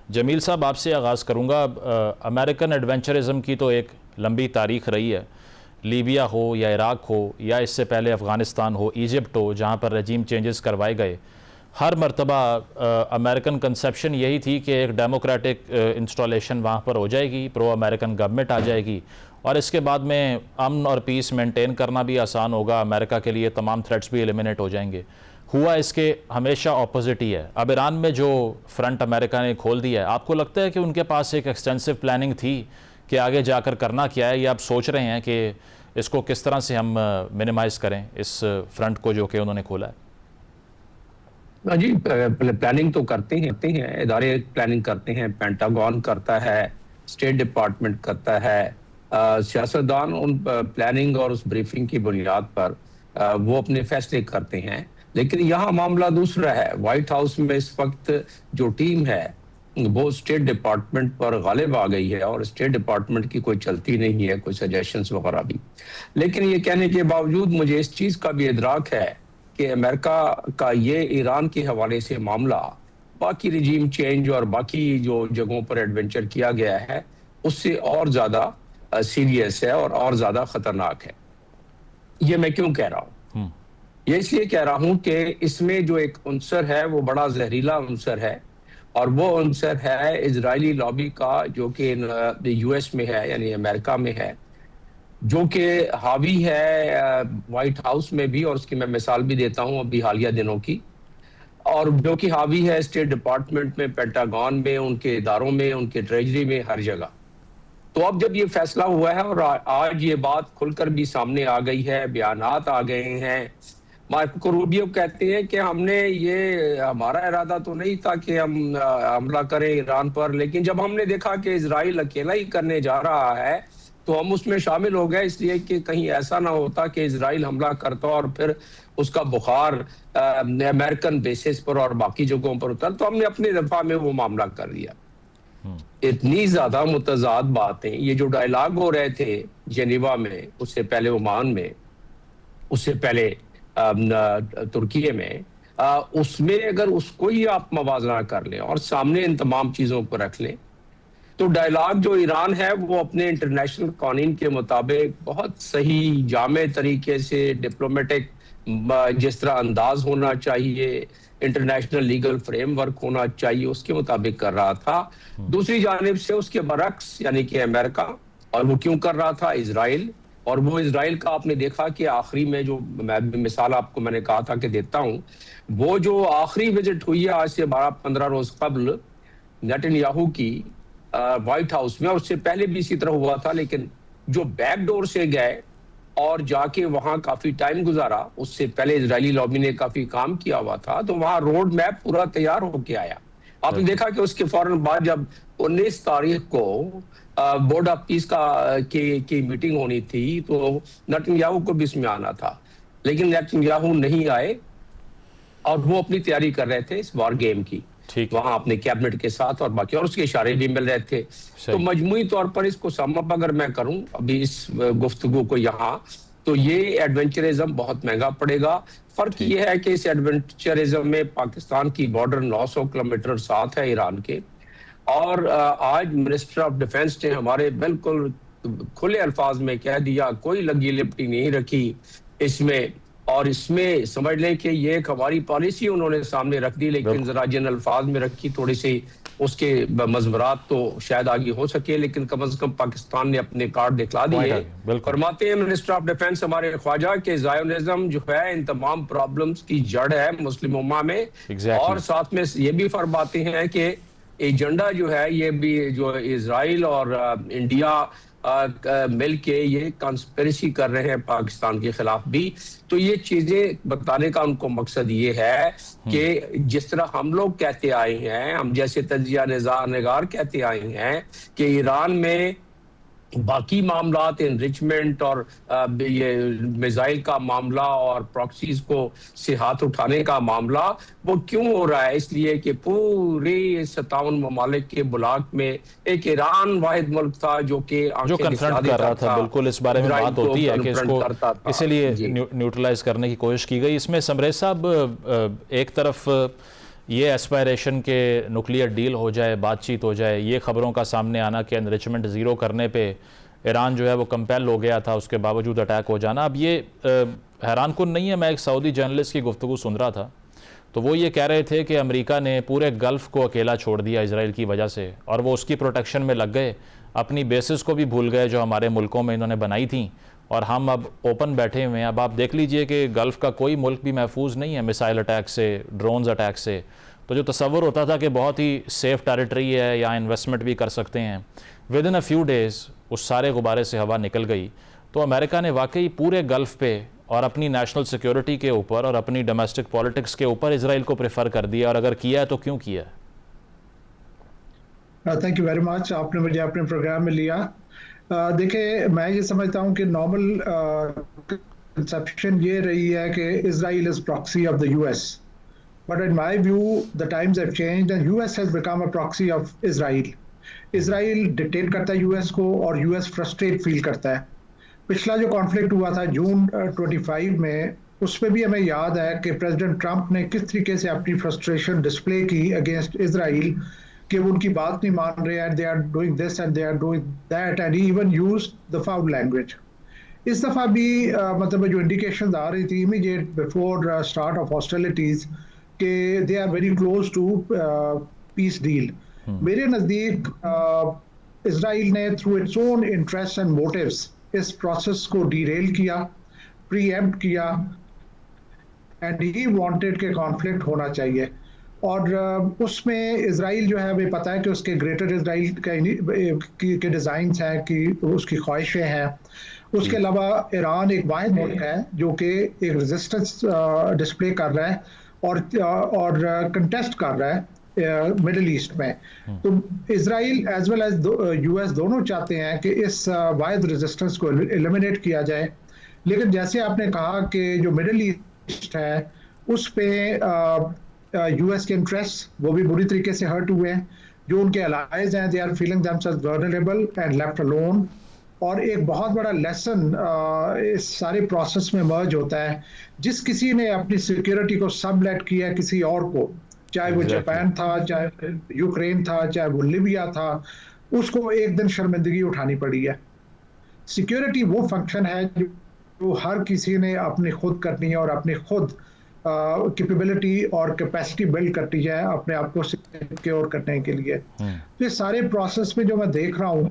जमील साहब, आपसे आगाज़ करूँगा। अमेरिकन एडवेंचरिज़म की तो एक लंबी तारीख़ रही है। लीबिया हो या इराक़ हो या इससे पहले अफ़गानिस्तान हो, इजिप्ट हो, जहाँ पर रजीम चेंजेस करवाए गए, हर मरतबा अमेरिकन कंसेप्शन यही थी कि एक डेमोक्रेटिक इंस्टॉलेशन वहाँ पर हो जाएगी, प्रो अमेरिकन गवर्नमेंट आ जाएगी और इसके बाद में अमन और पीस मेंटेन करना भी आसान होगा, अमेरिका के लिए तमाम थ्रेट्स भी एलिमिनेट हो जाएंगे। हुआ इसके हमेशा ऑपोजिट ही है। अब ईरान में जो फ्रंट अमेरिका ने खोल दिया है, आपको लगता है कि उनके पास एक एक्सटेंसिव प्लानिंग थी कि आगे जाकर करना क्या है, या आप सोच रहे हैं कि इसको किस तरह से हम मिनिमाइज़ करें इस फ्रंट को जो कि उन्होंने खोला है? जी, प्लानिंग तो करते हैं इदारे प्लानिंग करते हैं, पेंटागन करता है, स्टेट डिपार्टमेंट करता है। सियासतदान उन प्लानिंग और उस ब्रीफिंग की बुनियाद पर वो अपने फैसले करते हैं। लेकिन यहाँ मामला दूसरा है। व्हाइट हाउस में इस वक्त जो टीम है वो स्टेट डिपार्टमेंट पर गालिब आ गई है और स्टेट डिपार्टमेंट की कोई चलती नहीं है, कोई सजेशंस वगैरह भी। लेकिन ये कहने के बावजूद मुझे इस चीज का भी इदराक है कि अमेरिका का ये ईरान के हवाले से मामला बाकी रिजीम चेंज और बाकी जो जगहों पर एडवेंचर किया गया है उससे और ज्यादा सीरियस है और ज्यादा खतरनाक है। ये मैं क्यों कह रहा हूँ? ये इसलिए कह रहा हूँ कि इसमें जो एक अंसर है वो बड़ा जहरीला अंसर है और वो अंसर है इजरायली लॉबी का, जो कि यूएस में है यानी अमेरिका में है, जो कि हावी है व्हाइट हाउस में भी, और उसकी मैं मिसाल भी देता हूं अभी हालिया दिनों की, और जो कि हावी है स्टेट डिपार्टमेंट में, पेंटागन में, उनके इदारों में, उनके ट्रेजरी में, हर जगह। तो अब जब ये फैसला हुआ है और आज ये बात खुलकर भी सामने आ गई है, बयानात आ गए हैं। मार्को रूबियो कहते हैं कि हमारा इरादा तो नहीं था कि हम हमला करें ईरान पर, लेकिन जब हमने देखा कि इजराइल अकेला ही करने जा रहा है तो हम उसमें शामिल हो गए, इसलिए कि कहीं ऐसा ना होता कि इजराइल हमला करता और फिर उसका बुखार अमेरिकन बेसिस पर और बाकी जगहों पर उतर, तो हमने अपने दफा में वो मामला कर दिया। इतनी ज्यादा मुतजाद बातें, ये जो डायलॉग हो रहे थे जेनीवा में, उससे पहले ओमान में, उससे पहले तुर्की में, उसमें अगर उसको ही आप मवाजना कर लें और सामने इन तमाम चीजों को रख लें, तो डायलॉग जो ईरान है वो अपने इंटरनेशनल कानून के मुताबिक बहुत सही जामे तरीके से डिप्लोमेटिक जिस तरह अंदाज होना चाहिए, इंटरनेशनल लीगल फ्रेमवर्क होना चाहिए, उसके मुताबिक कर रहा था। दूसरी जानिब से उसके बरक्स यानी कि अमेरिका, और वो क्यों कर रहा था? इजराइल। और वो इजराइल का आपने देखा कि आखिरी में जो मिसाल आपको मैंने कहा था कि देता हूं, वो जो आखिरी विजिट हुई है आज से 12-15 रोज कबल नेतन्याहू की व्हाइट हाउस में, उससे पहले भी इसी तरह हुआ था, लेकिन जो बैकडोर से गए और जाके वहां काफी टाइम गुजारा, उससे पहले इजरायली लॉबी ने काफी काम किया हुआ था, तो वहां रोड मैप पूरा तैयार होके आया। आपने देखा कि उसके फौरन बाद जब 19 तारीख को बोर्ड ऑफ पीस की मीटिंग होनी थी, तो नेतन्याहू को भी इसमें आना था, लेकिन नेतन्याहू नहीं आए और वो अपनी तैयारी कर रहे थे इस वॉर गेम की वहां अपने कैबिनेट के साथ और बाकी, और उसके इशारे भी मिल रहे थे। तो मजमूई तौर पर इसको समअप अगर मैं करूं अभी इस गुफ्तगू को यहाँ, तो ये एडवेंचरिज्म बहुत महंगा पड़ेगा। फर्क ये है कि इस एडवेंचरिज्म में पाकिस्तान की बॉर्डर 900 किलोमीटर साथ है ईरान के, और आज मिनिस्टर ऑफ डिफेंस ने हमारे बिल्कुल खुले अल्फाज में कह दिया, कोई लगी लिपटी नहीं रखी इसमें, और इसमें समझ लें कि ये एक हमारी पॉलिसी उन्होंने सामने रख दी, लेकिन जरा जिन अल्फाज में रखी, थोड़ी सी उसके मजबरात तो शायद आगे हो सके, लेकिन कम से कम पाकिस्तान ने अपने कार्ड दिखला दिए। फरमाते हैं मिनिस्टर ऑफ डिफेंस हमारे ख्वाजा के ज़ायोनिज्म जो है इन तमाम प्रॉब्लम्स की जड़ है मुस्लिम उम्मा में। और साथ में ये भी फरमाते हैं कि एजेंडा जो है ये भी जो इजराइल और इंडिया मिल के ये कॉन्स्पिरेसी कर रहे हैं पाकिस्तान के खिलाफ भी। तो ये चीजें बताने का उनको मकसद ये है कि जिस तरह हम लोग कहते आए हैं, हम जैसे तजिया निगार कहते आए हैं कि ईरान में बाकी मामलात, एनरिचमेंट और ये मिसाइल का मामला और प्रॉक्सीज को से हाथ उठाने का मामला, वो क्यों हो रहा है? इसलिए कि पूरे 57 ममालिक के ब्लॉक में एक ईरान वाहिद मुल्क था जो कंफ्रंट कर रहा था। बिल्कुल, इस बारे में बात होती है कि इसको इसीलिए न्यूट्रलाइज करने की कोशिश की गई। इसमें समरेज साहब, एक तरफ ये एस्पायरेशन के न्यूक्लियर डील हो जाए, बातचीत हो जाए, ये ख़बरों का सामने आना कि एनरिचमेंट ज़ीरो करने पे ईरान जो है वो कंपेल हो गया था, उसके बावजूद अटैक हो जाना, अब ये हैरान कुन नहीं है। मैं एक सऊदी जर्नलिस्ट की गुफ्तगू सुन रहा था, तो वो ये कह रहे थे कि अमेरिका ने पूरे गल्फ़ को अकेला छोड़ दिया इसराइल की वजह से, और वो उसकी प्रोटेक्शन में लग गए, अपनी बेसिस को भी भूल गए जो हमारे मुल्कों में इन्होंने बनाई थी, और हम अब ओपन बैठे हुए हैं। अब आप देख लीजिए कि गल्फ़ का कोई मुल्क भी महफूज नहीं है मिसाइल अटैक से, ड्रोन्स अटैक से। तो जो तसव्वुर होता था कि बहुत ही सेफ़ टेरिटरी है, या इन्वेस्टमेंट भी कर सकते हैं, with in a few days उस सारे गुब्बारे से हवा निकल गई। तो अमेरिका ने वाकई पूरे गल्फ़ पे और अपनी नेशनल सिक्योरिटी के ऊपर और अपनी डोमेस्टिक पॉलिटिक्स के ऊपर इसराइल को प्रेफर कर दिया, और अगर किया है तो क्यों किया है? थैंक यू वेरी मच, आपने मुझे अपने प्रोग्राम में लिया। देखिए, मैं ये समझता हूँ कि नॉर्मल कंसेप्शन ये रही है कि Israel is proxy of the US, but in my view the times have changed and US has become a proxy of Israel. Israel dictate करता है यूएस को और यूएस फ्रस्ट्रेट फील करता है। पिछला जो कॉन्फ्लिक्ट हुआ था जून 25 में, उसमें भी हमें याद है कि प्रेसिडेंट ट्रंप ने किस तरीके से अपनी फ्रस्ट्रेशन डिस्प्ले की अगेंस्ट इजराइल कि वो उनकी बात नहीं मान रहे हैं, they are doing this and they are doing that, and he even used the foul language. इस दफ़ा भी मतलब जो इंडिकेशन आ रही थी immediate before start of hostilities कि they are very close to peace deal. मेरे नज़दीक इजराइल ने through its own interest and motives इस प्रोसेस को डीरेल किया, प्रीएम्प्ट किया, एंड ही वांटेड के कॉन्फ्लिक्ट होना चाहिए। और उसमें इजराइल जो है हमें पता है कि उसके ग्रेटर इजराइल के डिज़ाइंस हैं, कि उसकी ख्वाहिशें हैं। उसके अलावा ईरान एक वाहिद मुल्क है जो कि एक रेजिस्टेंस डिस्प्ले कर रहा है और कंटेस्ट कर रहा है मिडिल ईस्ट में। तो Israel as well as US दोनों चाहते हैं कि इस वाहिद रेजिस्टेंस को एलिमिनेट किया जाए। लेकिन जैसे आपने कहा कि जो मिडिल ईस्ट है उस पे यूएस के इंटरेस्ट वो भी बुरी तरीके से हर्ट हुए हैं। जो उनके अलाइज हैं, they are feeling themselves vulnerable and left alone. और एक बहुत बड़ा लेसन इस सारे प्रोसेस में मर्ज होता है, जिस किसी ने अपनी सिक्योरिटी को सबलेट किया किसी और को, चाहे वो जापान था, चाहे यूक्रेन था, चाहे वो लिबिया था, उसको एक दिन शर्मिंदगी उठानी पड़ी है। सिक्योरिटी वो फंक्शन है जो हर किसी ने अपनी खुद करनी है और अपनी खुद कैपेबिलिटी और कैपेसिटी बिल्ड करनी है अपने आप को सिक्योर करने के लिए। तो इस सारे प्रोसेस में जो मैं देख रहा हूँ,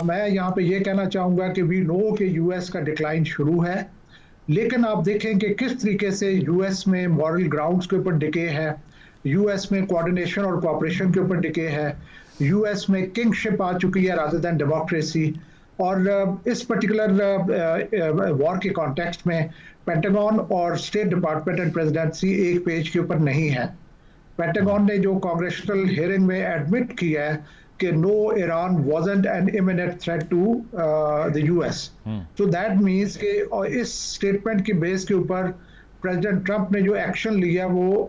मैं यहाँ पे ये कहना चाहूँगा कि वी नो कि यूएस का डिक्लाइन शुरू है, लेकिन आप देखें कि किस तरीके से यूएस में मॉरल ग्राउंड्स के ऊपर डिके है, यूएस में कोऑर्डिनेशन और कोऑपरेशन के ऊपर डिके है, यूएस में किंगशिप आ चुकी है रादर देन डेमोक्रेसी। और इस पर्टिकुलर वॉर के कॉन्टेक्स्ट में पेंटागन और स्टेट डिपार्टमेंट एंड प्रेसिडेंसी एक पेज के ऊपर नहीं है। पेंटागन ने जो कांग्रेशनल हियरिंग में एडमिट किया है कि no, Iran wasn't an imminent threat to the US. So that means कि इस स्टेटमेंट की बेस के ऊपर प्रेसिडेंट ट्रंप ने जो एक्शन लिया वो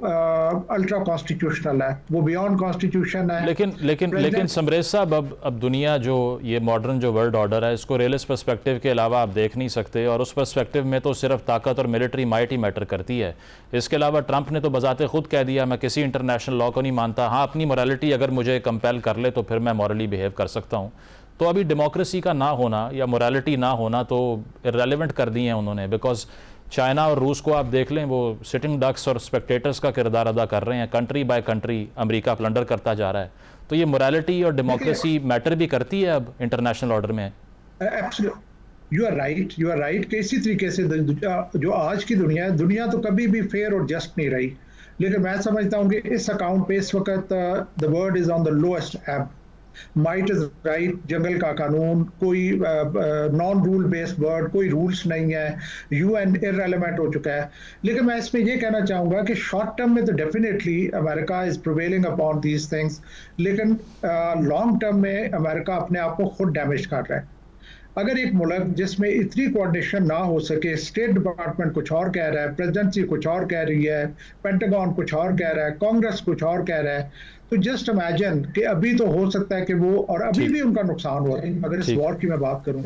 अल्ट्रा कॉन्स्टिट्यूशनल है, वो बियॉन्ड कॉन्स्टिट्यूशन है। लेकिन समरेश साहब, अब दुनिया जो ये मॉडर्न जो वर्ल्ड ऑर्डर है, इसको रियलिस्ट पर्सपेक्टिव के अलावा आप देख नहीं सकते, और उस पर्सपेक्टिव में तो सिर्फ ताकत और मिलिट्री माइट ही मैटर करती है। इसके अलावा ट्रंप ने तो बजाते खुद कह दिया मैं किसी इंटरनेशनल लॉ को नहीं मानता, हाँ अपनी मोरालिटी अगर मुझे कंपेल कर ले तो फिर मैं मॉरली बिहेव कर सकता हूँ। तो अभी डेमोक्रेसी का ना होना या मोरालिटी ना होना तो इररेलेवेंट कर दी है उन्होंने, बिकॉज चाइना और रूस को आप देख लें, वो सिटिंग डक्स और स्पेक्टेटर्स का किरदार अदा कर रहे हैं। Country by country America plunder करता जा रहा है। तो ये मोरालिटी और डेमोक्रेसी मैटर भी करती है अब इंटरनेशनल ऑर्डर में। यू आर राइट कि इसी तरीके से जो आज की दुनिया तो कभी भी फेयर और जस्ट नहीं रही, लेकिन मैं समझता हूँ कि इस अकाउंट पे इस वक्त the word is on the lowest एब। माइट इज राइट, जंगल का कानून, कोई नॉन रूल बेस्ड वर्ड, कोई रूल्स नहीं है, यूएन इररेलेवेंट हो चुका है। लेकिन मैं इसमें ये कहना चाहूँगा कि शॉर्ट टर्म में तो definitely America is prevailing upon these things, लेकिन लॉन्ग टर्म में अमेरिका अपने आप को खुद डैमेज कर रहा है। अगर एक मुल्क जिसमें इतनी कोऑर्डिनेशन ना हो सके, स्टेट डिपार्टमेंट कुछ और कह रहा है, प्रेसिडेंसी कुछ और कह रही है, पेंटागन कुछ और कह रहा है, कांग्रेस कुछ और कह रहा है, तो जस्ट इमेजिन कि अभी तो हो सकता है कि वो, और अभी भी उनका नुकसान हो रहा है अगर इस वॉर की मैं बात करूं,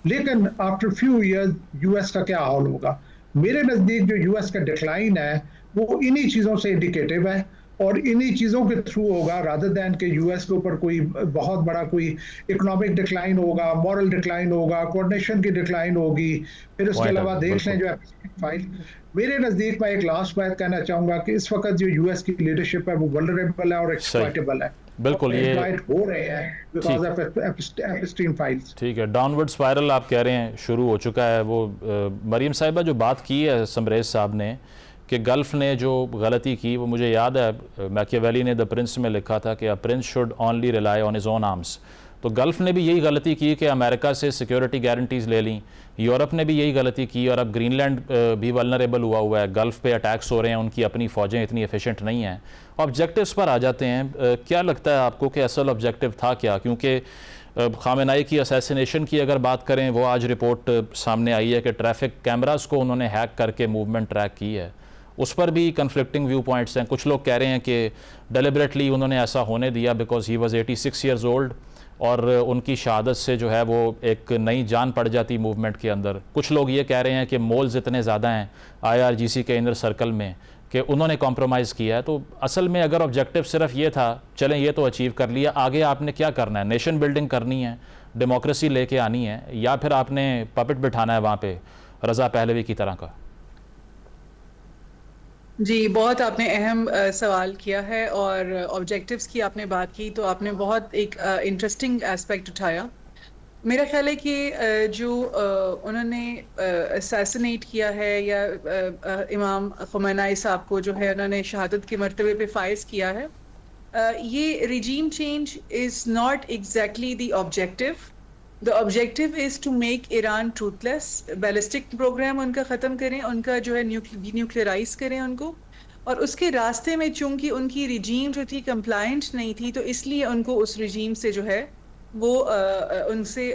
लेकिन आफ्टर फ्यू इयर्स यूएस का क्या हाल होगा। मेरे नज़दीक जो यूएस का डिक्लाइन है वो इन्हीं चीज़ों से इंडिकेटिव है, और इन्हीं चीज़ों के थ्रू होगा, रादर दैन के यूएस के ऊपर कोई बहुत बड़ा कोई इकोनॉमिक डिक्लाइन होगा, मॉरल डिक्लाइन होगा, कोऑर्डिनेशन की डिक्लाइन होगी। फिर उसके Point अलावा है, देख लें बिल्कुल। जो फाइल, मेरे नज़दीक मैं एक लास्ट बात कहना चाहूँगा कि इस वक्त जो यूएस की लीडरशिप है वो वल्नरेबल है और एक्सप्लॉइटेबल है। बिल्कुल, ये एक्सप्लॉइट हो रहे हैं बिकॉज ऑफ एपिस्टीन फाइल्स। ठीक है, डाउनवर्ड स्पाइरल आप कह रहे हैं शुरू हो चुका है। वो मरीम साहिबा जो बात की है समरेज साहब ने कि गल्फ़ ने जो गलती की, वो मुझे याद है मैकियावेली ने द प्रिंस में लिखा था कि a prince should only rely on his own arms. तो गल्फ़ ने भी यही गलती की कि अमेरिका से सिक्योरिटी गारंटीज़ ले लीं, यूरोप ने भी यही गलती की, और अब ग्रीनलैंड भी वल्नरेबल हुआ है, गल्फ़ पे अटैक्स हो रहे हैं, उनकी अपनी फ़ौजें इतनी एफिशिएंट नहीं हैं। ऑब्जेक्टिव्स पर आ जाते हैं, क्या लगता है आपको कि असल ऑब्जेक्टिव था क्या? क्योंकि खामेनाई की असैसिनेशन की अगर बात करें, वो आज रिपोर्ट सामने आई है कि ट्रैफिक कैमरास को उन्होंने हैक करके मूवमेंट ट्रैक की है। उस पर भी कन्फ्लिक्टिंग व्यू पॉइंट्स हैं। कुछ लोग कह रहे हैं कि डेलिबरेटली उन्होंने ऐसा होने दिया because he was 86 years old, और उनकी शहादत से जो है वो एक नई जान पड़ जाती मूवमेंट के अंदर। कुछ लोग ये कह रहे हैं कि मोल्स इतने ज़्यादा हैं IRGC के इनर सर्कल में कि उन्होंने कॉम्प्रोमाइज़ किया है। तो असल में अगर ऑब्जेक्टिव सिर्फ ये था, चलें ये तो अचीव कर लिया, आगे आपने क्या करना है? नेशन बिल्डिंग करनी है, डेमोक्रेसी लेके आनी है, या फिर आपने पपेट बिठाना है वहाँ पे रज़ा पहलवी की तरह का? जी, बहुत आपने अहम सवाल किया है, और ऑब्जेक्टिव्स की आपने बात की तो आपने बहुत एक इंटरेस्टिंग एस्पेक्ट उठाया। मेरा ख्याल है कि जो उन्होंने असैसिनेट किया है या इमाम ख़ुमैनी साहब को जो है उन्होंने शहादत के मर्तबे पे फाइज किया है, ये regime change is not exactly the objective. The objective is to make Iran truthless, ballistic program उनका ख़त्म करें, उनका जो है न्यूक्लियराइज करें उनको, और उसके रास्ते में चूंकि उनकी रिजीम जो थी कंप्लायंट नहीं थी, तो इसलिए उनको उस रिजीम से जो है वो उनसे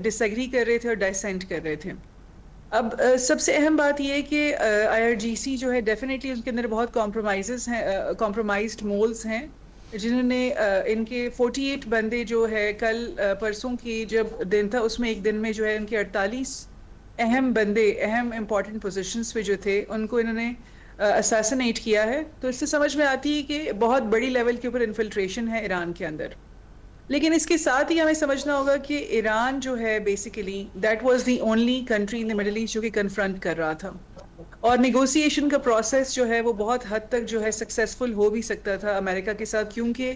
डिसएग्री कर रहे थे और डाइसेंट कर रहे थे। अब सबसे अहम बात ये है कि IRGC जो है डेफिनेटली उनके अंदर बहुत कॉम्प्रोमाइज़ हैं, कॉम्प्रोमाइज्ड मोल्स हैं, जिन्होंने इनके 48 बंदे जो है कल परसों की जब दिन था उसमें एक दिन में जो है इनके 48 अहम बंदे अहम इम्पॉर्टेंट पोजीशंस पे जो थे उनको इन्होंने असैसिनेट किया है। तो इससे समझ में आती है कि बहुत बड़ी लेवल के ऊपर इन्फिल्ट्रेशन है ईरान के अंदर। लेकिन इसके साथ ही हमें समझना होगा कि ईरान जो है basically that was the only country in the Middle East जो कि कन्फ्रंट कर रहा था, और नेगोशिएशन का प्रोसेस जो है वो बहुत हद तक जो है सक्सेसफुल हो भी सकता था अमेरिका के साथ, क्योंकि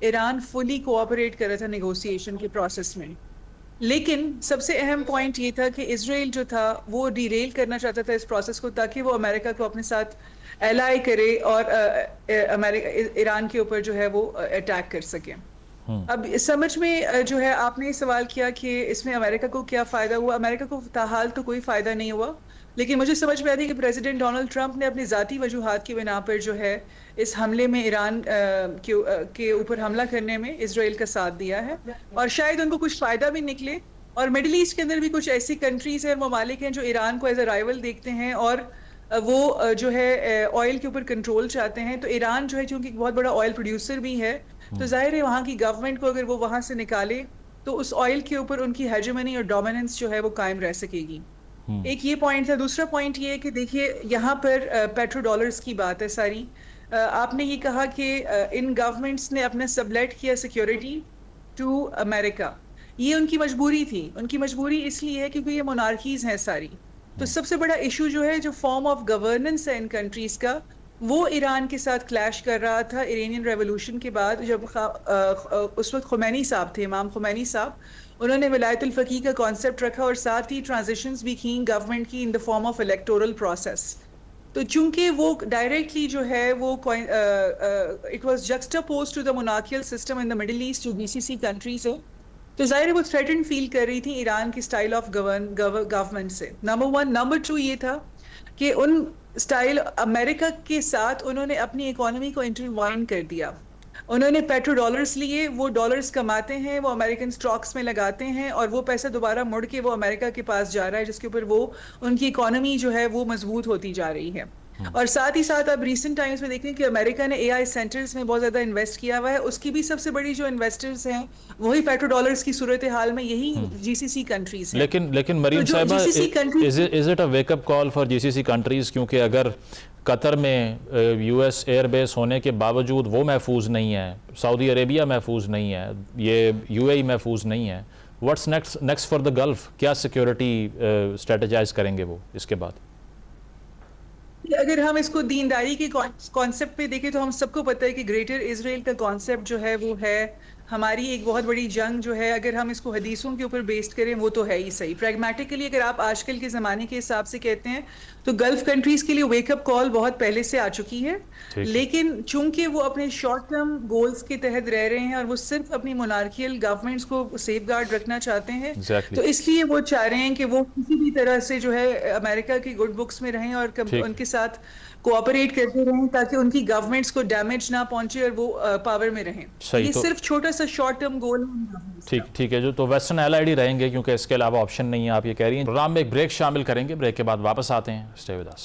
ईरान फुली कोऑपरेट कर रहा था नेगोशिएशन के प्रोसेस में। लेकिन सबसे अहम पॉइंट ये था कि इजराइल जो था वो डिरेल करना चाहता था इस प्रोसेस को, ताकि वो अमेरिका को अपने साथ एलाई करे और अमेरिका ईरान के ऊपर जो है वो अटैक कर सके। अब इस समझ में जो है आपने सवाल किया कि इसमें अमेरिका को क्या फ़ायदा हुआ। अमेरिका को फ़िलहाल तो कोई फ़ायदा नहीं हुआ, लेकिन मुझे समझ में आती है कि प्रेसिडेंट डोनाल्ड ट्रंप ने अपनी ज़ाती वजूहात की बिना पर जो है इस हमले में ईरान के ऊपर हमला करने में इजराइल का साथ दिया है, और शायद उनको कुछ फ़ायदा भी निकले। और मिडिल ईस्ट के अंदर भी कुछ ऐसी कंट्रीज़ हैं, ममालिक हैं जो ईरान को एज अ राइवल देखते हैं और वो जो है ऑयल के ऊपर कंट्रोल चाहते हैं। तो ईरान जो है चूँकि बहुत बड़ा ऑयल प्रोड्यूसर भी है, तो जाहिर है वहाँ की गवर्नमेंट को अगर वो वहाँ से निकाले तो उस ऑयल के ऊपर उनकी हेजेमनी और डोमिनेंस जो है वो कायम रह सकेगी। एक ये पॉइंट है। दूसरा पॉइंट ये है कि देखिए यहाँ पर पेट्रो डॉलर्स की बात है सारी। आपने ये कहा कि इन गवर्नमेंट्स ने अपना सबलेट किया सिक्योरिटी टू अमेरिका, ये उनकी मजबूरी थी। उनकी मजबूरी इसलिए है क्योंकि ये मोनार्कीज़ हैं सारी। तो सबसे बड़ा इशू जो है जो फॉर्म ऑफ गवर्नेंस है इन कंट्रीज़ का, वो ईरान के साथ क्लैश कर रहा था इरानियन रेवोल्यूशन के बाद, जब उस वक्त खुमैनी साहब थे, इमाम खुमैनी साहब, उन्होंने विलायतुल फ़क़ीह का कॉन्सेप्ट रखा और साथ ही ट्रांजिशंस भी की गवर्नमेंट की in the form of electoral process. तो चूंकि वो डायरेक्टली जो है वो it was juxtaposed to the monarchial system in the Middle East जो GCC कंट्रीज है, तो ज़ाहिर है वो थ्रेटन फील कर रही थी ईरान की स्टाइल ऑफ गवर्नमेंट से। नंबर 1। नंबर 2 ये था कि उन स्टाइल अमेरिका के साथ उन्होंने अपनी इकोनॉमी को इंटरवाइन कर दिया। उन्होंने पेट्रो डॉलर्स लिए, वो डॉलर्स कमाते हैं, वो अमेरिकन स्टॉक्स में लगाते हैं और वो पैसा दोबारा मुड़ के वो अमेरिका के पास जा रहा है, जिसके ऊपर वो उनकी इकोनॉमी जो है वो मजबूत होती जा रही है। और साथ ही साथ अब रिसेंट टाइम्स में देखें कि अमेरिका ने एआई सेंटर्स में बहुत ज़्यादा इन्वेस्ट किया हुआ है, उसकी भी सबसे बड़ी जो इन्वेस्टर्स हैं वही पेट्रो डॉलर्स की सूरत हाल में यही जीसीसी कंट्रीज हैं। लेकिन मरीम जो साहिबा, GCC countries- is it a wake up call for GCC countries? क्योंकि अगर कतर में यूएस एयरबेस होने के बावजूद वो महफूज नहीं है, सऊदी अरेबिया महफूज नहीं है, ये यूएई महफूज नहीं है, what's next for the gulf? क्या सिक्योरिटी स्ट्रेटेजाइज करेंगे वो इसके बाद? अगर हम इसको दीनदारी के कॉन्सेप्ट पे देखें तो हम सबको पता है कि ग्रेटर इजराइल का कॉन्सेप्ट जो है वो है हमारी एक बहुत बड़ी जंग जो है। अगर हम इसको हदीसों के ऊपर बेस्ड करें वो तो है ही सही। प्रैग्मेटिकली अगर आप आजकल के ज़माने के हिसाब से कहते हैं तो गल्फ कंट्रीज़ के लिए वेकअप कॉल बहुत पहले से आ चुकी है, लेकिन चूंकि वो अपने शॉर्ट टर्म गोल्स के तहत रह रहे हैं और वो सिर्फ अपनी मोनार्कियल गवर्नमेंट्स को सेफ गार्ड रखना चाहते हैं, Exactly. तो इसलिए वो चाह रहे हैं कि वो किसी भी तरह से जो है अमेरिका की गुड बुक्स में रहें और उनके साथ कोऑपरेट करते रहें ताकि उनकी गवर्नमेंट्स को डैमेज ना पहुंचे और वो पावर में रहें। सही, ये तो सिर्फ छोटा सा शॉर्ट टर्म गोल है। ठीक है, जो तो वेस्टर्न एलाइड ही रहेंगे क्योंकि इसके अलावा ऑप्शन नहीं है, आप ये कह रही हैं। प्रोग्राम में एक ब्रेक शामिल करेंगे, ब्रेक के बाद वापस आते हैं। Stay with us.